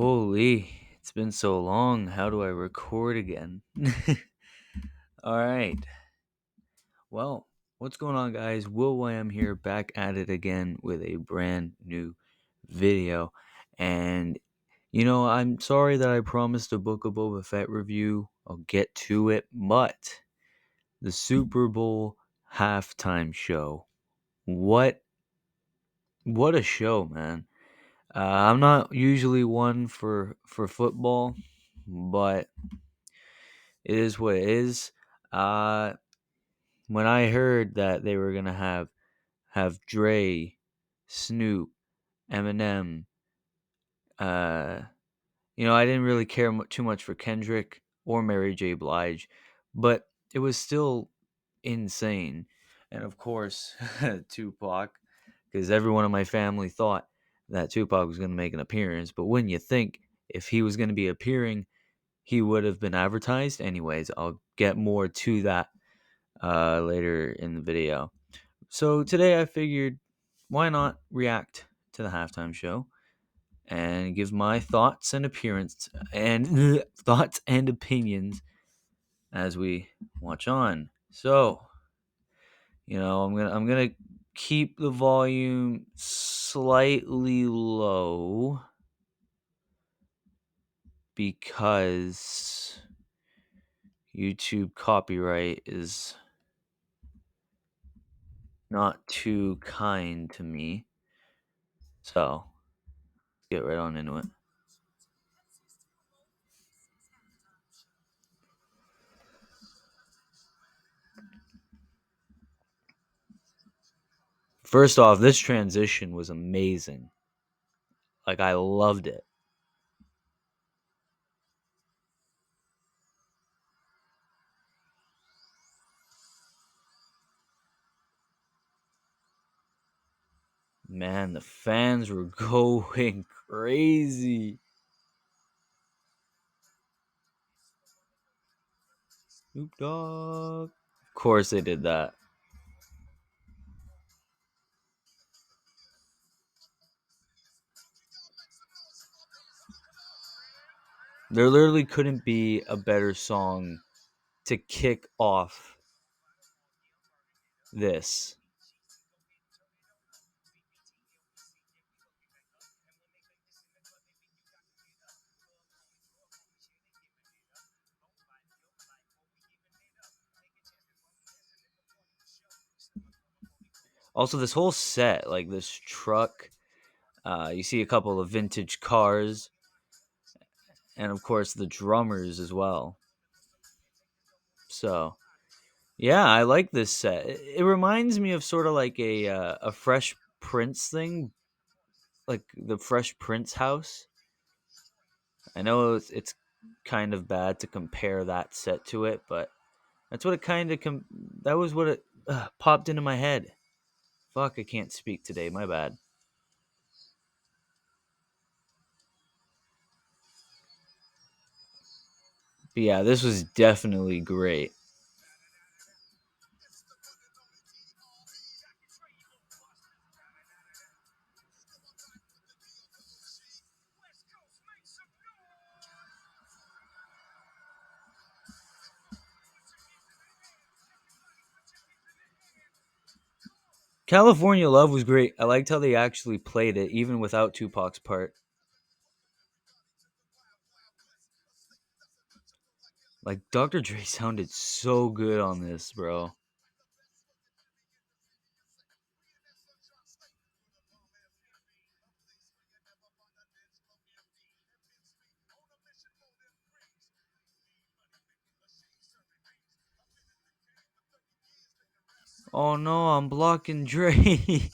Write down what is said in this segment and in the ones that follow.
Holy, it's been so long. How do I record again? All right. Well, what's going on, guys? Will Wham here, back at it again with a brand new video. And, I'm sorry that I promised a Book of Boba Fett review. I'll get to it. But the Super Bowl halftime show. What a show, man. I'm not usually one for football, but it is what it is. Uh, when I heard that they were gonna have Dre, Snoop, Eminem, uh, I didn't really care too much for Kendrick or Mary J. Blige, but it was still insane. And of course, Tupac, because everyone in my family thought that Tupac was gonna make an appearance. But when you think if he was gonna be appearing, he would have been advertised. Anyways, I'll get more to that later in the video. So today I figured, why not react to the halftime show and give my thoughts and appearance and thoughts and opinions as we watch on. So, I'm gonna keep the volume slightly low because YouTube copyright is not too kind to me. So, get right on into it. First off, this transition was amazing. Like, I loved it. Man, the fans were going crazy. Snoop Dogg. Of course they did that. There literally couldn't be a better song to kick off this. Also, this whole set, like this truck, you see a couple of vintage cars, and of course the drummers as well. So, yeah, I like this set. It reminds me of sort of like a Fresh Prince thing, like the Fresh Prince house. I know it's kind of bad to compare that set to it, but that's what it kind of that was what it popped into my head. Fuck, I can't speak today. My bad. But yeah, this was definitely great. California Love was great. I liked how they actually played it, even without Tupac's part. Like, Dr. Dre sounded so good on this, bro. Oh no, I'm blocking Dre.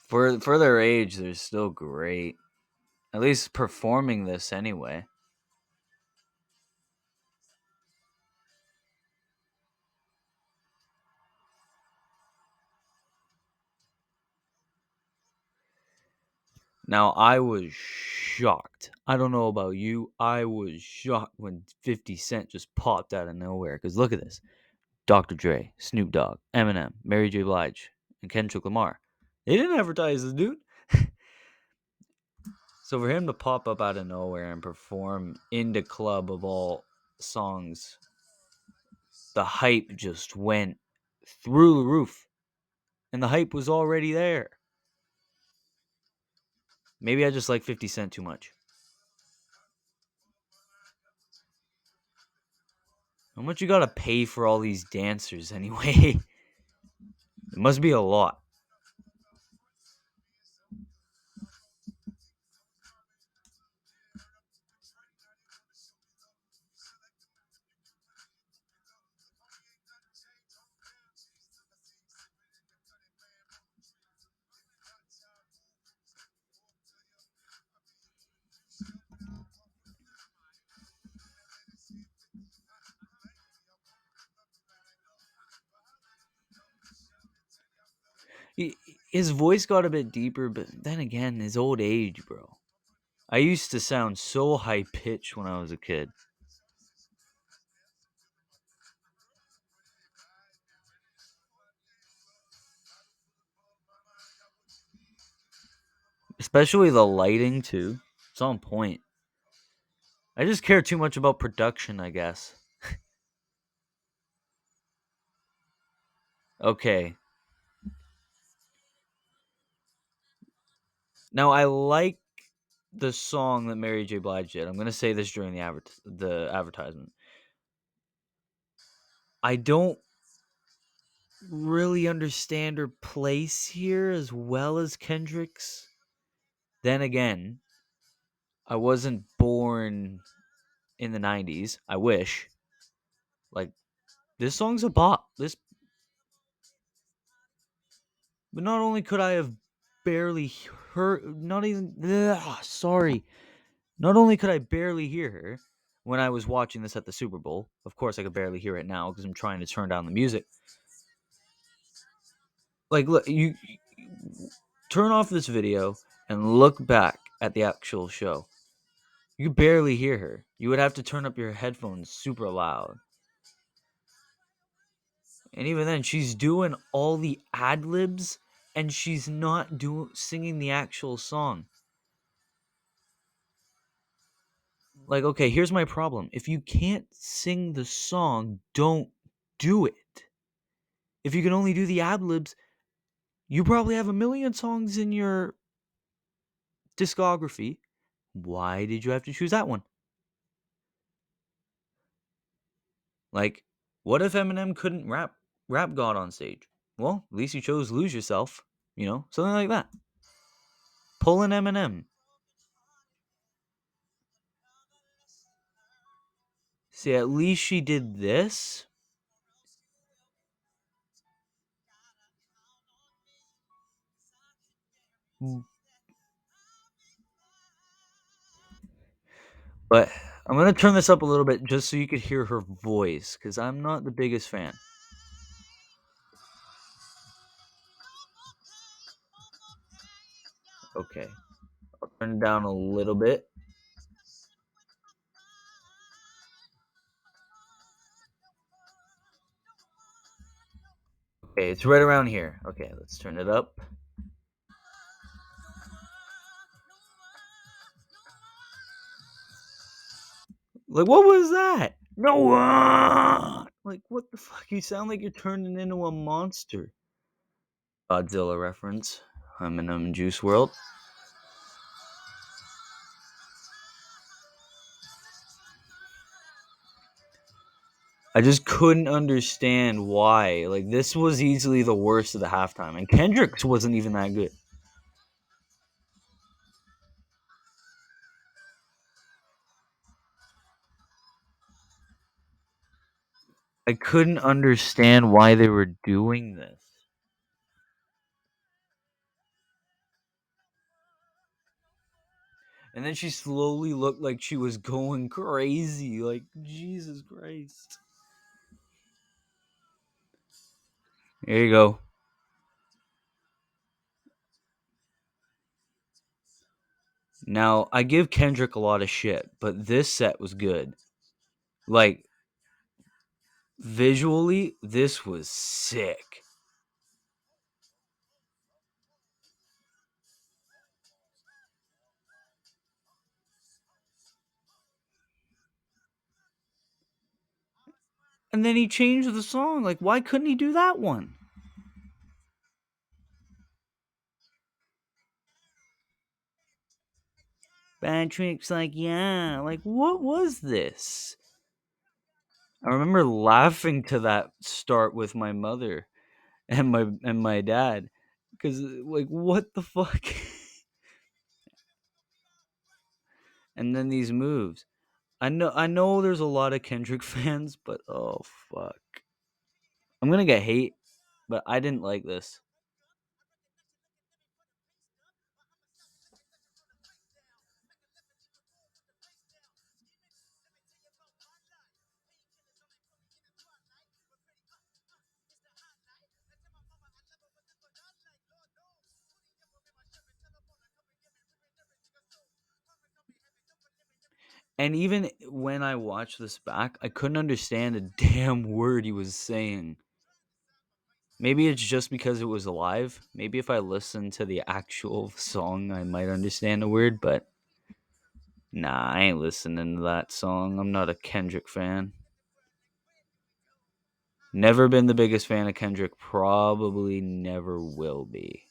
For their age, they're still great. At least performing this anyway. Now, I was shocked. I don't know about you. I was shocked when 50 Cent just popped out of nowhere. Because look at this: Dr. Dre, Snoop Dogg, Eminem, Mary J. Blige, and Kendrick Lamar. They didn't advertise this dude. So for him to pop up out of nowhere and perform in the club of all songs, the hype just went through the roof. And the hype was already there. Maybe I just like 50 Cent too much. How much you gotta pay for all these dancers anyway? It must be a lot. His voice got a bit deeper, but then again, his old age, bro. I used to sound so high pitched when I was a kid. Especially the lighting, too. It's on point. I just care too much about production, I guess. Okay. Now, I like the song that Mary J. Blige did. I'm going to say this during the advertisement. I don't really understand her place here as well as Kendrick's. Then again, I wasn't born in the 90s. I wish. Like, this song's a bop. But not only could I have barely heard, not even, sorry. Not only could I barely hear her when I was watching this at the Super Bowl. Of course, I could barely hear it now because I'm trying to turn down the music. Like, look, you turn off this video and look back at the actual show. You could barely hear her. You would have to turn up your headphones super loud. And even then, she's doing all the ad libs and she's not singing the actual song. Like, okay, here's my problem. If you can't sing the song, don't do it. If you can only do the ad libs, you probably have a million songs in your discography. Why did you have to choose that one? Like, what if Eminem couldn't rap God on stage? Well, at least you chose Lose Yourself, something like that. Pull an Eminem. See, at least she did this. But I'm going to turn this up a little bit just so you could hear her voice, because I'm not the biggest fan. Okay. I'll turn it down a little bit. Okay, it's right around here. Okay, let's turn it up. Like, what was that? No one! Like, what the fuck? You sound like you're turning into a monster. Godzilla reference. Eminem Juice World. I just couldn't understand why. Like, this was easily the worst of the halftime. And Kendrick's wasn't even that good. I couldn't understand why they were doing this. And then she slowly looked like she was going crazy. Like, Jesus Christ. Here you go. Now, I give Kendrick a lot of shit, but this set was good. Like, visually, this was sick. And then he changed the song. Like, why couldn't he do that one? Patrick's like, yeah. Like, what was this? I remember laughing to that start with my mother and my dad, because like, what the fuck? And then these moves. I know there's a lot of Kendrick fans, but oh fuck. I'm gonna get hate, but I didn't like this. And even when I watched this back, I couldn't understand a damn word he was saying. Maybe it's just because it was live. Maybe if I listened to the actual song, I might understand a word, but nah, I ain't listening to that song. I'm not a Kendrick fan. Never been the biggest fan of Kendrick. Probably never will be.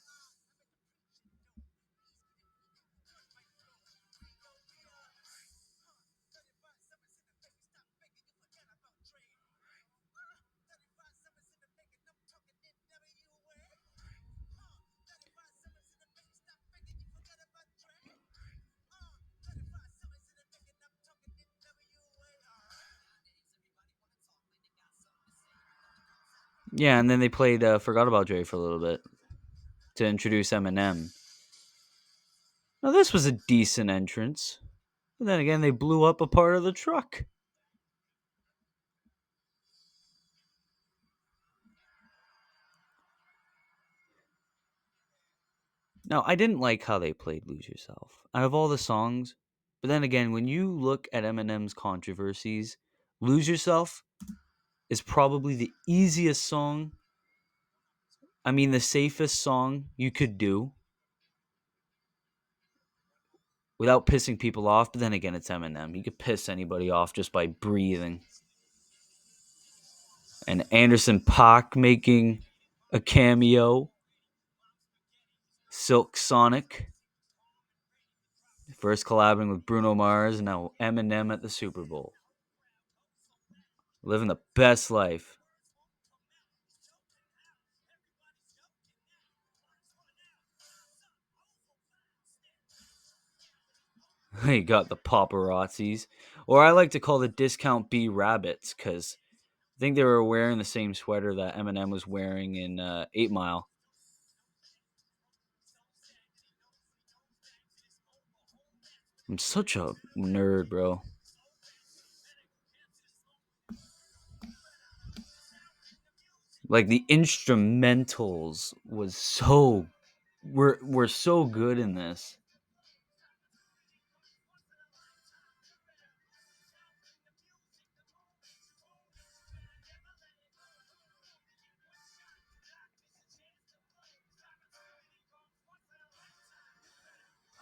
Yeah, and then they played Forgot About Dre for a little bit to introduce Eminem. Now, this was a decent entrance. But then again, they blew up a part of the truck. Now, I didn't like how they played Lose Yourself out of all the songs. But then again, when you look at Eminem's controversies, Lose Yourself is probably the easiest song. I mean, the safest song you could do without pissing people off. But then again, it's Eminem. You could piss anybody off just by breathing. And Anderson .Paak making a cameo. Silk Sonic. First collabing with Bruno Mars, and now Eminem at the Super Bowl. Living the best life. He got the paparazzis. Or I like to call the Discount B Rabbits, because I think they were wearing the same sweater that Eminem was wearing in 8 Mile. I'm such a nerd, bro. Like, the instrumentals was so were so good in this.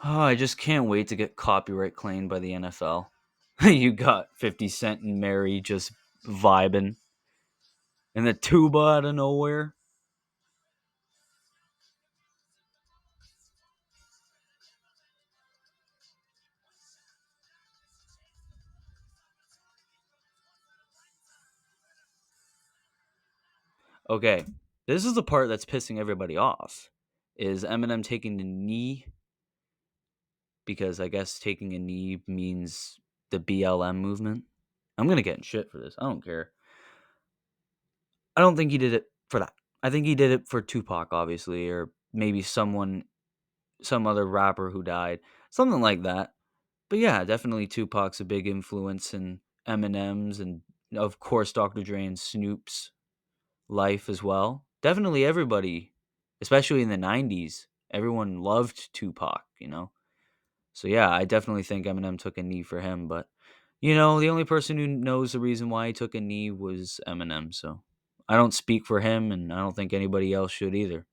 Oh, I just can't wait to get copyright claimed by the NFL. You got 50 Cent and Mary just vibing, and the tuba out of nowhere. Okay, this is the part that's pissing everybody off. Is Eminem taking the knee, because I guess taking a knee means the BLM movement. I'm gonna get in shit for this. I don't care. I don't think he did it for that. I think he did it for Tupac, obviously, or maybe some other rapper who died, something like that. But yeah, definitely Tupac's a big influence in Eminem's, and of course Dr. Dre and Snoop's life as well. Definitely everybody, especially in the 90s, everyone loved Tupac. So yeah, I definitely think Eminem took a knee for him, but the only person who knows the reason why he took a knee was Eminem. So I don't speak for him, and I don't think anybody else should either.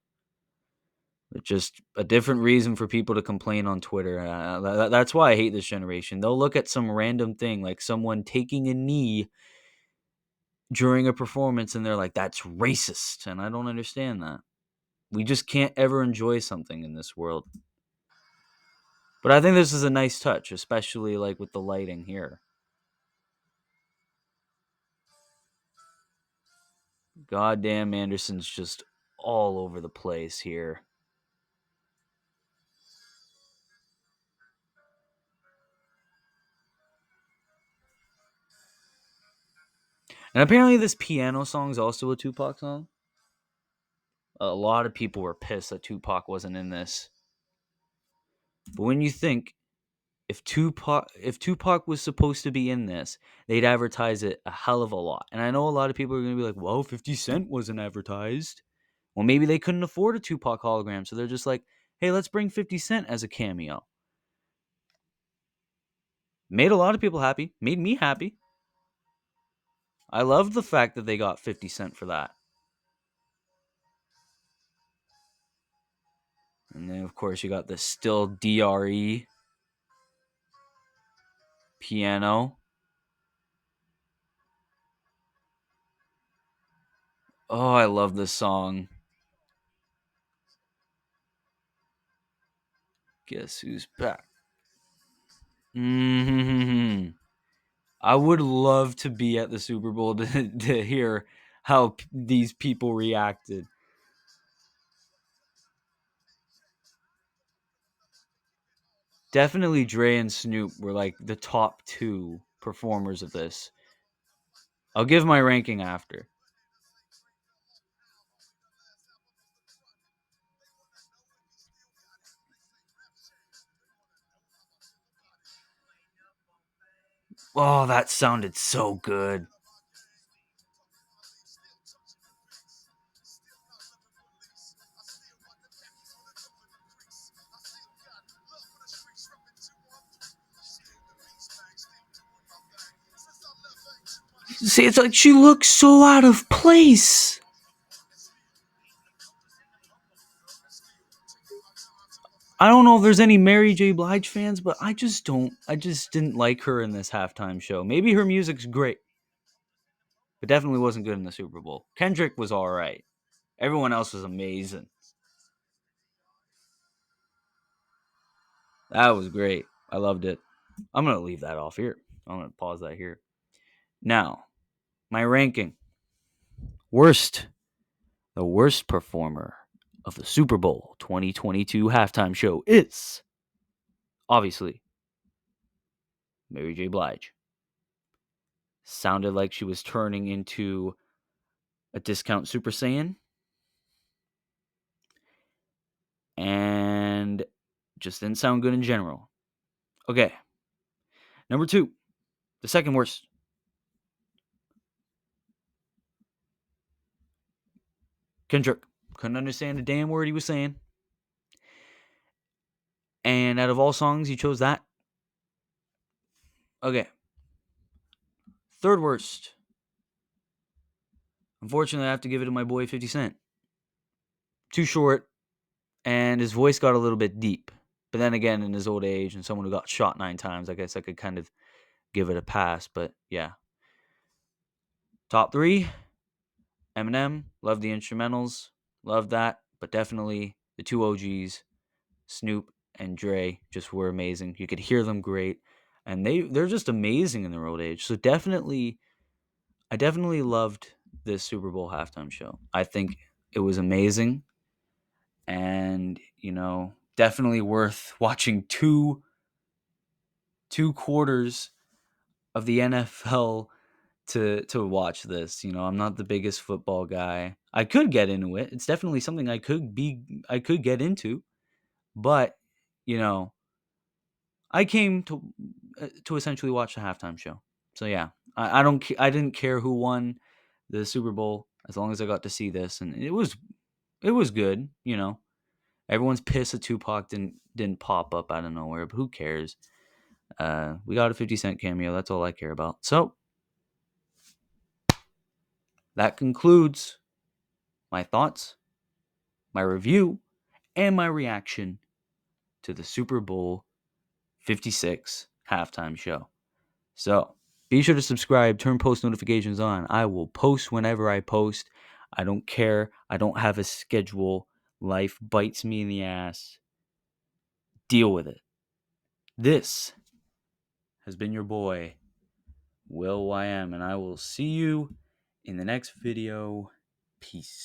It's just a different reason for people to complain on Twitter. That's why I hate this generation. They'll look at some random thing like someone taking a knee during a performance, and they're like, "That's racist," and I don't understand that. We just can't ever enjoy something in this world. But I think this is a nice touch, especially like with the lighting here. Goddamn, Anderson's just all over the place here. And apparently, this piano song is also a Tupac song. A lot of people were pissed that Tupac wasn't in this. But when you think if Tupac was supposed to be in this, they'd advertise it a hell of a lot. And I know a lot of people are gonna be like, "Well, 50 Cent wasn't advertised." Well, maybe they couldn't afford a Tupac hologram, so they're just like, "Hey, let's bring 50 Cent as a cameo." Made a lot of people happy. Made me happy. I love the fact that they got 50 Cent for that. And then, of course, you got the still DRE piano. Oh, I love this song. Guess who's back? Mm-hmm. I would love to be at the Super Bowl to hear how these people reacted. Definitely Dre and Snoop were like the top two performers of this. I'll give my ranking after. Oh, that sounded so good. See, it's like she looks so out of place. I don't know if there's any Mary J. Blige fans, but I just don't. I just didn't like her in this halftime show. Maybe her music's great, but definitely wasn't good in the Super Bowl. Kendrick was all right. Everyone else was amazing. That was great. I loved it. I'm going to leave that off here. I'm going to pause that here. Now, my ranking. Worst. The worst performer of the Super Bowl 2022 halftime show is obviously Mary J. Blige. Sounded like she was turning into a discount Super Saiyan. And just didn't sound good in general. Okay. Number two, the second worst. Kendrick. Couldn't understand a damn word he was saying. And out of all songs, you chose that. Okay. Third worst. Unfortunately, I have to give it to my boy 50 Cent. Too short, and his voice got a little bit deep. But then again, in his old age and someone who got shot 9 times, I guess I could kind of give it a pass. But yeah. Top three, Eminem. Love the instrumentals. Love that. But definitely the two OGs, Snoop and Dre, just were amazing. You could hear them great. And they're just amazing in their old age. So I definitely loved this Super Bowl halftime show. I think it was amazing. And, definitely worth watching two quarters of the NFL to watch this. I'm not the biggest football guy. I could get into it. It's definitely something I could get into, but you know, I came to essentially watch the halftime show. So yeah, I didn't care who won the Super Bowl as long as I got to see this, and it was good. Everyone's pissed that Tupac didn't pop up out of nowhere, but who cares? We got a 50 Cent cameo. That's all I care about. So that concludes my thoughts, my review, and my reaction to the Super Bowl 56 halftime show. So be sure to subscribe, turn post notifications on. I will post whenever I post. I don't care. I don't have a schedule. Life bites me in the ass. Deal with it. This has been your boy, Will YM, and I will see you in the next video. Peace.